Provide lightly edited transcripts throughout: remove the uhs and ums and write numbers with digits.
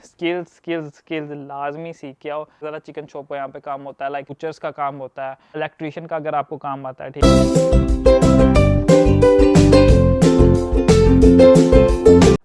Skills skills skills लाजमी सीख के आओ। ज़रा चिकन शॉप का यहाँ पे काम होता है, लाइक बुचर्स का काम होता है, इलेक्ट्रीशियन का अगर आपको काम आता है, ठीक है।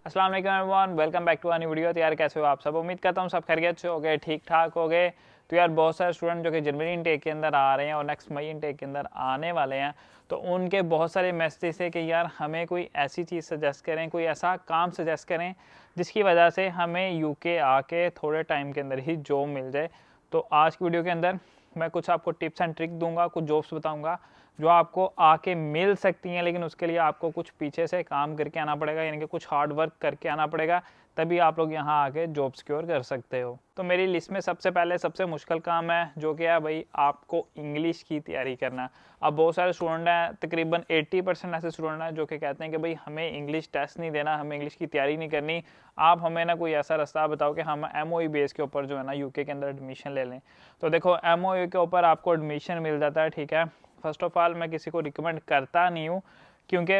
अस्सलाम वालेकुम everyone, welcome back to a new video. तो यार कैसे हो आप सब? उम्मीद करता हूँ सब खैरियत से हो गए, ठीक ठाक हो गए। तो यार बहुत सारे स्टूडेंट जो कि जनवरी इनटेक के अंदर आ रहे हैं और नेक्स्ट मई इनटेक के अंदर आने वाले हैं, तो उनके बहुत सारे मैसेज है कि यार हमें कोई ऐसी चीज़ सजेस्ट करें, कोई ऐसा काम सजेस्ट करें जिसकी वजह से हमें यूके आके थोड़े टाइम के अंदर ही जॉब मिल जाए। तो आज की वीडियो के अंदर मैं कुछ आपको टिप्स एंड ट्रिक दूंगा, कुछ जॉब्स बताऊंगा जो आपको आके मिल सकती हैं, लेकिन उसके लिए आपको कुछ पीछे से काम करके आना पड़ेगा, यानी कि कुछ हार्ड वर्क करके आना पड़ेगा, तभी आप लोग यहाँ आके जॉब सिक्योर कर सकते हो। तो मेरी लिस्ट में सबसे पहले सबसे मुश्किल काम है जो कि है भाई आपको इंग्लिश की तैयारी करना। अब बहुत सारे स्टूडेंट हैं, तकरीबन 80% ऐसे स्टूडेंट हैं जो कि कहते हैं कि भाई हमें इंग्लिश टेस्ट नहीं देना, हमें इंग्लिश की तैयारी नहीं करनी, आप हमें ना कोई ऐसा रास्ता बताओ कि हम MOE बेस के ऊपर जो है ना यूके के अंदर एडमिशन ले लें। तो देखो MOE के ऊपर आपको एडमिशन मिल जाता है, ठीक है। फर्स्ट ऑफ ऑल मैं किसी को रिकमेंड करता नहीं हूँ, क्योंकि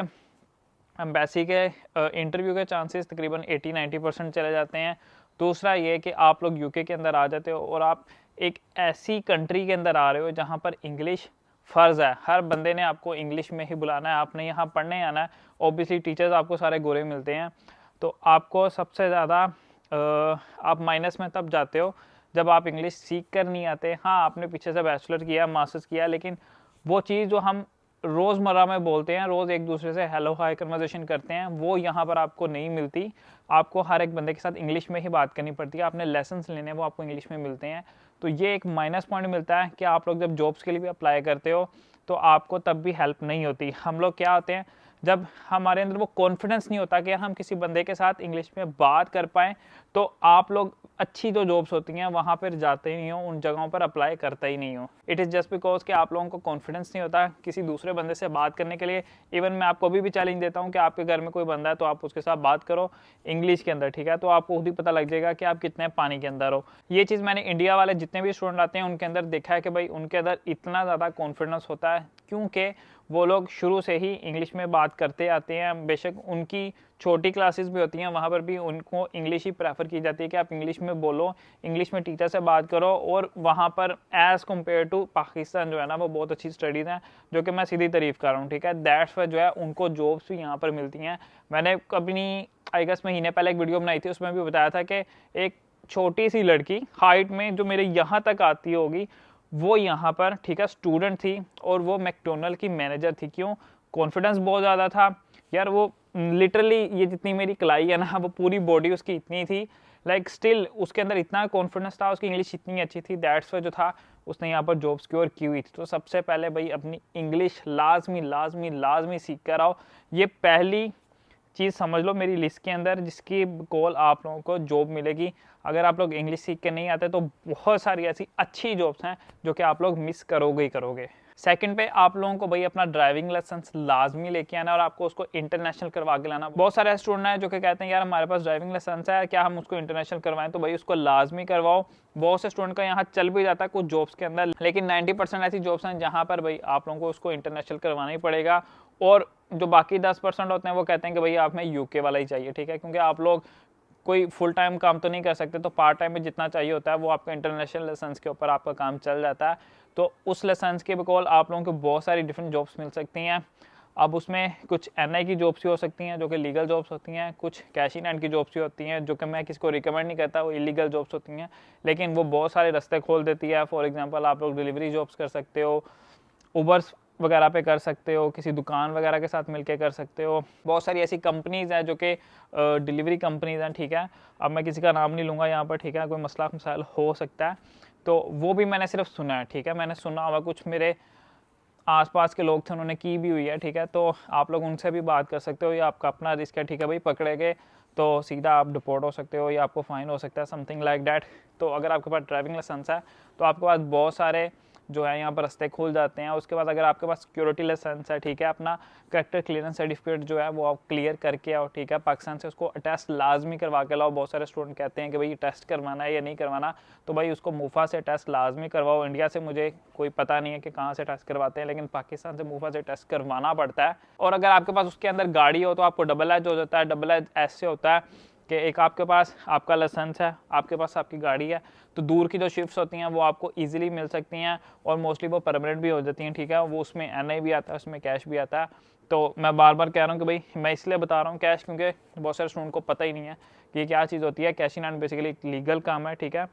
एम्बेसी के इंटरव्यू के चांसेस तकरीबन 80-90% चले जाते हैं। दूसरा ये कि आप लोग यूके के अंदर आ जाते हो और आप एक ऐसी कंट्री के अंदर आ रहे हो जहाँ पर इंग्लिश फ़र्ज़ है, हर बंदे ने आपको इंग्लिश में ही बुलाना है, आपने यहाँ पढ़ने आना है। ऑब्वियसली टीचर्स आपको सारे गोरे मिलते हैं, तो आपको सबसे ज़्यादा आप माइनस में तब जाते हो जब आप इंग्लिश सीख कर नहीं आते। हाँ, आपने पीछे से बैचलर किया, मास्टर्स किया, लेकिन वो चीज़ जो हम रोज़मर्रा में बोलते हैं, रोज़ एक दूसरे से हेलो हाय कन्वर्सेशन करते हैं, वो यहाँ पर आपको नहीं मिलती। आपको हर एक बंदे के साथ इंग्लिश में ही बात करनी पड़ती है, आपने लेसन्स लेने हैं वो आपको इंग्लिश में मिलते हैं। तो ये एक माइनस पॉइंट मिलता है कि आप लोग जब जॉब्स के लिए भी अप्लाई करते हो तो आपको तब भी हेल्प नहीं होती। हम लोग क्या होते हैं, जब हमारे अंदर वो कॉन्फिडेंस नहीं होता कि हम किसी बंदे के साथ इंग्लिश में बात कर पाएँ, तो आप लोग अच्छी जो जॉब्स होती हैं वहाँ पर जाते ही नहीं हो, उन जगहों पर अप्लाई करते ही नहीं हो। इट इज़ जस्ट बिकॉज कि आप लोगों को कॉन्फिडेंस नहीं होता किसी दूसरे बंदे से बात करने के लिए। इवन मैं आपको अभी भी चैलेंज देता हूँ कि आपके घर में कोई बंदा है तो आप उसके साथ बात करो इंग्लिश के अंदर, ठीक है, तो आपको खुद ही पता लग जाएगा कि आप कितने पानी के अंदर हो। ये चीज़ मैंने इंडिया वाले जितने भी स्टूडेंट आते हैं उनके अंदर देखा है कि भाई उनके अंदर इतना ज़्यादा कॉन्फिडेंस होता है, क्योंकि वो लोग शुरू से ही इंग्लिश में बात करते आते हैं। बेशक उनकी छोटी क्लासेस भी होती हैं, वहाँ पर भी उनको इंग्लिश ही प्रेफर की जाती है कि आप इंग्लिश में बोलो, इंग्लिश में टीचर से बात करो। और वहाँ पर एज़ कम्पेयर टू पाकिस्तान जो है ना, वो बहुत अच्छी स्टडीज़ हैं, जो कि मैं सीधी तारीफ़ कर रहा हूँ, ठीक है। दैट्स वाई जो है उनको जॉब्स भी यहाँ पर मिलती हैं। मैंने अपनी आई गेस महीने पहले एक वीडियो बनाई थी, उसमें भी बताया था कि एक छोटी सी लड़की हाइट में जो मेरे यहाँ तक आती होगी, वो यहाँ पर, ठीक है, स्टूडेंट थी और वो मैकडोनल्ड की मैनेजर थी। क्यों? कॉन्फिडेंस बहुत ज़्यादा था यार। वो लिटरली ये जितनी मेरी कलाई है ना, वो पूरी बॉडी उसकी इतनी थी, लाइक स्टिल उसके अंदर इतना कॉन्फिडेंस था, उसकी इंग्लिश इतनी अच्छी थी, दैट्स वाई जो था उसने यहाँ पर जॉब सिक्योर की हुई थी। तो सबसे पहले भाई अपनी इंग्लिश लाजमी लाजमी लाजमी सीख कर आओ। ये पहली चीज़ समझ लो मेरी लिस्ट के अंदर जिसकी कॉल आप लोगों को जॉब मिलेगी। अगर आप लोग इंग्लिश सीख के नहीं आते तो बहुत सारी ऐसी अच्छी जॉब्स हैं जो कि आप लोग मिस करोगे ही करोगे। सेकंड पे आप लोगों को भाई अपना ड्राइविंग लाइसेंस लाजमी लेके आना और आपको उसको इंटरनेशनल करवा के लाना। बहुत सारे स्टूडेंट हैं जो कि कहते हैं यार हमारे पास ड्राइविंग लाइसेंस है, क्या हम उसको इंटरनेशनल करवाएं? तो भाई उसको लाजमी करवाओ। बहुत से स्टूडेंट का यहाँ चल भी जाता है कुछ जॉब्स के अंदर, लेकिन 90% ऐसी जॉब्स हैं जहाँ पर भाई आप लोगों को उसको इंटरनेशनल करवाना ही पड़ेगा। और जो बाकी 10% होते हैं वो कहते हैं कि भाई आप में यूके वाला ही चाहिए, ठीक है, क्योंकि आप लोग कोई फुल टाइम काम तो नहीं कर सकते, तो पार्ट टाइम में जितना चाहिए होता है वो आपका इंटरनेशनल लाइसेंस के ऊपर आपका काम चल जाता है। तो उस लाइसेंस के बकौल आप लोगों को बहुत सारी डिफरेंट जॉब्स मिल सकती हैं। अब उसमें कुछ NI की जॉब्स भी हो सकती हैं जो कि लीगल जॉब्स होती हैं, कुछ कैश इन हैंड की जॉब्स भी होती हैं जो कि मैं किसी को रिकमेंड नहीं करता, वो इलीगल जॉब्स होती हैं, लेकिन वो बहुत सारे रास्ते खोल देती है। फॉर एग्जांपल आप लोग डिलीवरी जॉब्स कर सकते हो, उबर्स वगैरह पे कर सकते हो, किसी दुकान वगैरह के साथ मिलके कर सकते हो। बहुत सारी ऐसी कंपनीज़ हैं जो कि डिलीवरी कंपनीज़ हैं, ठीक है। अब मैं किसी का नाम नहीं लूँगा यहाँ पर, ठीक है, कोई मसला मसाइल हो सकता है, तो वो भी मैंने सिर्फ सुना है, ठीक है, मैंने सुना हुआ, कुछ मेरे आसपास के लोग थे उन्होंने की भी हुई है, ठीक है। तो आप लोग उनसे भी बात कर सकते हो, या आपका अपना रिस्क है, ठीक है भाई, पकड़े गए तो सीधा आप डिपोर्ट हो सकते हो या आपको फ़ाइन हो सकता है, समथिंग लाइक डैट। तो अगर आपके पास ड्राइविंग लाइसेंस है तो आपके पास बहुत सारे जो है यहाँ पर रास्ते खुल जाते हैं। उसके बाद अगर आपके पास सिक्योरिटी लाइसेंस है, ठीक है, अपना कैरेक्टर क्लियरेंस सर्टिफिकेट जो है वो आप क्लियर करके आओ, ठीक है, पाकिस्तान से उसको टेस्ट लाजमी करवा के लाओ। बहुत सारे स्टूडेंट कहते हैं कि भाई टेस्ट करवाना है या नहीं करवाना, तो भाई उसको मुफा से टेस्ट लाजमी करवाओ। इंडिया से मुझे कोई पता नहीं है कि कहाँ से टेस्ट करवाते हैं, लेकिन पाकिस्तान से मुफा से टेस्ट करवाना पड़ता है। और अगर आपके पास उसके अंदर गाड़ी हो तो आपको डबल एज हो जाता है, डबल एज ऐसे होता है कि एक आपके पास आपका लाइसेंस है, आपके पास आपकी गाड़ी है, तो दूर की जो शिफ्ट्स होती हैं वो आपको इजीली मिल सकती हैं और मोस्टली वो परमानेंट भी हो जाती हैं, ठीक है। वो उसमें एनआई भी आता है, उसमें कैश भी आता है। तो मैं बार बार कह रहा हूँ कि भाई मैं इसलिए बता रहा हूँ कैश, क्योंकि बहुत सारे स्टूडेंट को पता ही नहीं है कि ये क्या चीज़ होती है। कैश इन हैंड बेसिकली एक लीगल काम है, ठीक है।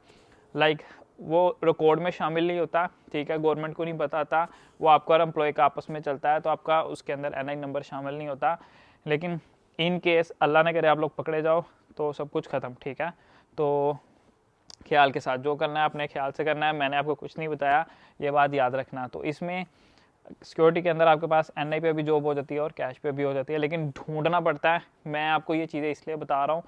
लाइक वो रिकॉर्ड में शामिल नहीं होता, ठीक है, गवर्नमेंट को नहीं पता था, वो आपका और एम्प्लॉय का आपस में चलता है, तो आपका उसके अंदर एनआई नंबर शामिल नहीं होता। लेकिन इन केस अल्लाह ने करे आप लोग पकड़े जाओ तो सब कुछ ख़त्म, ठीक है। तो ख्याल के साथ जो करना है अपने ख्याल से करना है, मैंने आपको कुछ नहीं बताया, ये बात याद रखना। तो इसमें सिक्योरिटी के अंदर आपके पास एनआई पे भी जॉब हो जाती है और कैश पे भी हो जाती है, लेकिन ढूंढना पड़ता है। मैं आपको ये चीज़ें इसलिए बता रहा हूँ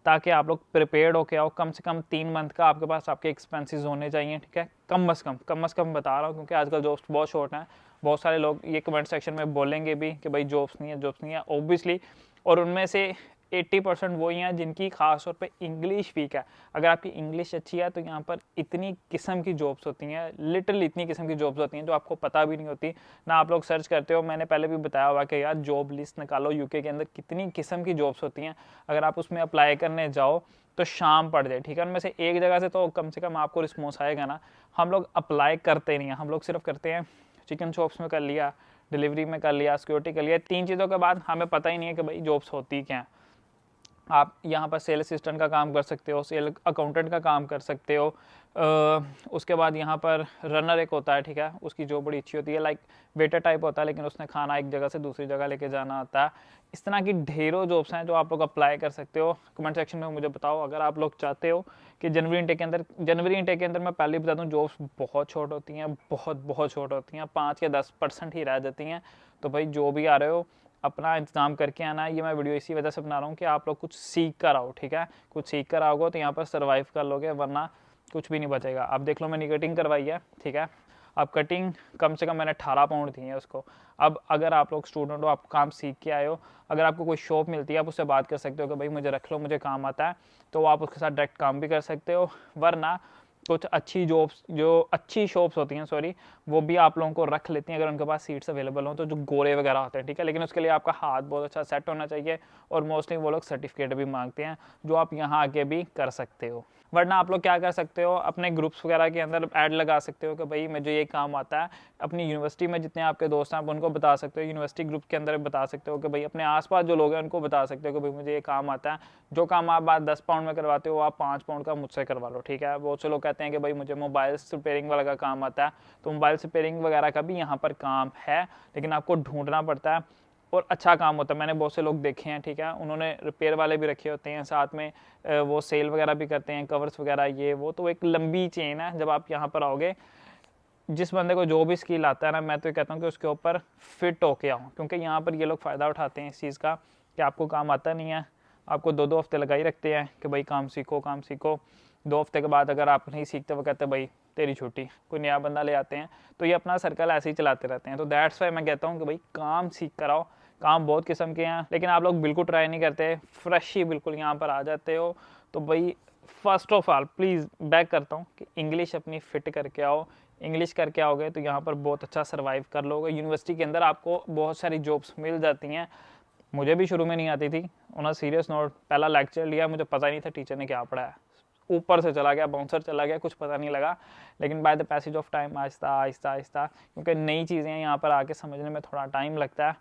ताकि आप लोग प्रिपेयर्ड होके आओ। कम से कम 3 मंथ का आपके पास आपके एक्सपेंसेस होने चाहिए, ठीक है, कम से कम बता रहा हूँ, क्योंकि आजकल जॉब्स बहुत शॉर्ट हैं। बहुत सारे लोग ये कमेंट सेक्शन में बोलेंगे भी कि भाई जॉब्स नहीं है ऑब्वियसली, और उनमें से 80% वही हैं जिनकी खास तौर पे इंग्लिश वीक है। अगर आपकी इंग्लिश अच्छी है तो यहाँ पर इतनी किस्म की जॉब्स होती हैं, लिटरली इतनी किस्म की जॉब्स होती हैं जो आपको पता भी नहीं होती ना, आप लोग सर्च करते हो। मैंने पहले भी बताया हुआ कि यार जॉब लिस्ट निकालो, यूके के अंदर कितनी किस्म की जॉब्स होती हैं। अगर आप उसमें अप्लाई करने जाओ तो शाम पड़ जाए, ठीक है। उनमें से एक जगह से तो कम से कम आपको रिस्पॉन्स आएगा ना। हम लोग अप्लाई करते नहीं हैं, हम लोग सिर्फ करते हैं चिकन शॉप्स में कर लिया, डिलीवरी में कर लिया, सिक्योरिटी कर लिया, 3 चीज़ों के बाद हमें पता ही नहीं है कि भाई जॉब्स होती क्या हैं। आप यहाँ पर सेल असिस्टेंट का काम कर सकते हो, सेल अकाउंटेंट का काम कर सकते हो। उसके बाद यहाँ पर रनर एक होता है, ठीक है, उसकी जॉब बड़ी अच्छी होती है, लाइक वेटर टाइप होता है, लेकिन उसने खाना एक जगह से दूसरी जगह लेके जाना आता है। इस तरह की ढेरों जॉब्स हैं जो आप लोग अप्लाई कर सकते हो। कमेंट सेक्शन में मुझे बताओ अगर आप लोग चाहते हो कि जनवरी इनटेक के अंदर मैं पहले बता दूँ जॉब्स बहुत शॉर्ट होती हैं, बहुत शॉर्ट होती हैं, 5 या 10% ही रह जाती हैं। तो भाई जो भी आ रहे हो अपना इंतजाम करके आना है। ये मैं वीडियो इसी वजह से बना रहा हूँ कि आप लोग कुछ सीख कर आओ, ठीक है। कुछ सीख कर आओगे तो यहाँ पर सर्वाइव कर लोगे, वरना कुछ भी नहीं बचेगा। अब देख लो मैंने कटिंग करवाई है, ठीक है। अब कटिंग कम से कम मैंने 18 पाउंड दी है उसको। अब अगर आप लोग स्टूडेंट हो, आप काम सीख के आए हो, अगर आपको कोई शॉप मिलती है आप उससे बात कर सकते हो कि भाई मुझे रख लो, मुझे काम आता है, तो आप उसके साथ डायरेक्ट काम भी कर सकते हो। वरना कुछ अच्छी जॉब्स जो अच्छी शॉप्स होती हैं वो भी आप लोगों को रख लेती हैं अगर उनके पास सीट्स अवेलेबल हो, तो जो गोरे वगैरह होते हैं, ठीक है। लेकिन उसके लिए आपका हाथ बहुत अच्छा सेट होना चाहिए और मोस्टली वो लोग सर्टिफिकेट भी मांगते हैं, जो आप यहाँ आके भी कर सकते हो। वरना आप लोग क्या कर सकते हो, अपने ग्रुप्स वगैरह के अंदर ऐड लगा सकते हो कि भाई मुझे ये काम आता है। अपनी यूनिवर्सिटी में जितने आपके दोस्त हैं आप उनको बता सकते हो, यूनिवर्सिटी ग्रुप के अंदर बता सकते हो कि भाई अपने आसपास जो लोग हैं उनको बता सकते हो कि भाई मुझे ये काम आता है। जो काम आप बात 10 पाउंड में करवाते हो आप 5 पाउंड का मुझसे करवा लो, ठीक है। बहुत से लोग कहते हैं कि भाई मुझे मोबाइल रिपेयरिंग वाला का काम आता है, तो मोबाइल रिपेयरिंग वगैरह का भी यहाँ पर काम है, लेकिन आपको ढूंढना पड़ता है और अच्छा काम होता है। मैंने बहुत से लोग देखे हैं, ठीक है, उन्होंने रिपेयर वाले भी रखे होते हैं, साथ में वो सेल वगैरह भी करते हैं, कवर्स वगैरह ये वो, तो एक लंबी चेन है। जब आप यहाँ पर आओगे, जिस बंदे को जो भी स्किल आता है ना, मैं तो ये कहता हूँ कि उसके ऊपर फिट होके आओ, क्योंकि यहाँ पर ये लोग फ़ायदा उठाते हैं इस चीज़ का कि आपको काम आता नहीं है, आपको 2-2 हफ्ते लगा ही रखते हैं कि भाई काम सीखो 2 हफ्ते के बाद अगर आप नहीं सीखते वो कहते हैं भाई तेरी छुट्टी, कोई नया बंदा ले आते हैं। तो ये अपना सर्कल ऐसे ही चलाते रहते हैं। तो दैट्स वाई मैं कहता हूँ कि भाई काम सीख कर आओ। काम बहुत किस्म के हैं, लेकिन आप लोग बिल्कुल ट्राई नहीं करते, फ्रेश ही बिल्कुल यहाँ पर आ जाते हो। तो भाई first of all please back करता हूँ कि इंग्लिश अपनी फिट करके आओ। इंग्लिश करके आओगे तो यहाँ पर बहुत अच्छा सर्वाइव कर लोगे। यूनिवर्सिटी के अंदर आपको बहुत सारी जॉब्स मिल जाती हैं। मुझे भी शुरू में नहीं आती थी, उन्होंने सीरियस नोट पहला लेक्चर लिया, मुझे पता नहीं था टीचर ने क्या पढ़ाया, ऊपर से चला गया, बाउंसर चला गया, कुछ पता नहीं लगा। लेकिन by the passage of time Aahista Aahista, क्योंकि नई चीज़ें यहाँ पर आके समझने में थोड़ा टाइम लगता है।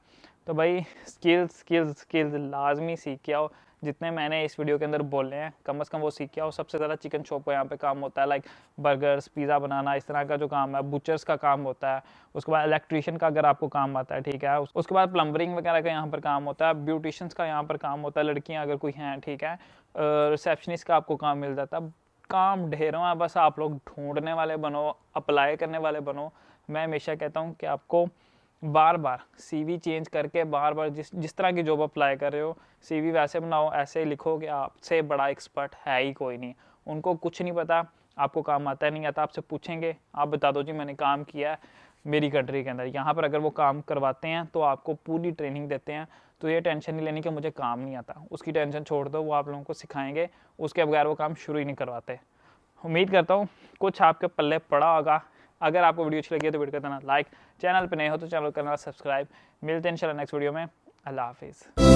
तो भाई स्किल्स लाजमी सीख के आओ। जितने मैंने इस वीडियो के अंदर बोले हैं कम से कम वो सीख के आओ। सबसे ज़्यादा चिकन शॉप का यहाँ पे काम होता है, लाइक बर्गर्स, पिज़्ज़ा बनाना, इस तरह का जो काम है, बुचर्स का काम होता है। उसके बाद इलेक्ट्रीशियन का अगर आपको काम आता है, ठीक है। उसके बाद प्लम्बरिंग वगैरह का यहाँ पर काम होता है, ब्यूटिशियंस का यहाँ पर काम होता है, लड़कियाँ अगर कोई हैं, ठीक है, रिसेप्शनिस्ट का आपको काम मिल जाता है। काम ढेरों है, बस आप लोग ढूंढने वाले बनो, अप्लाई करने वाले बनो। मैं हमेशा कहता हूँ कि आपको बार बार सीवी चेंज करके बार बार जिस तरह की जॉब अप्लाई कर रहे हो सीवी वैसे बनाओ, ऐसे लिखो कि आपसे बड़ा एक्सपर्ट है ही कोई नहीं। उनको कुछ नहीं पता, आपको काम आता है नहीं आता, आपसे पूछेंगे, आप बता दो जी मैंने काम किया है मेरी कंट्री के अंदर। यहाँ पर अगर वो काम करवाते हैं तो आपको पूरी ट्रेनिंग देते हैं। तो ये टेंशन नहीं लेनी कि मुझे काम नहीं आता, उसकी टेंशन छोड़ दो, वो आप लोगों को सिखाएंगे, उसके बगैर वो काम शुरू ही नहीं करवाते। उम्मीद करता हूँ कुछ आपके पल्ले पड़ा होगा। अगर आपको वीडियो अच्छी लगी है तो वीडियो को करना लाइक, चैनल पे नए हो तो चैनल को करना सब्सक्राइब। मिलते हैं इंशाल्लाह नेक्स्ट वीडियो में। अल्लाह हाफिज़।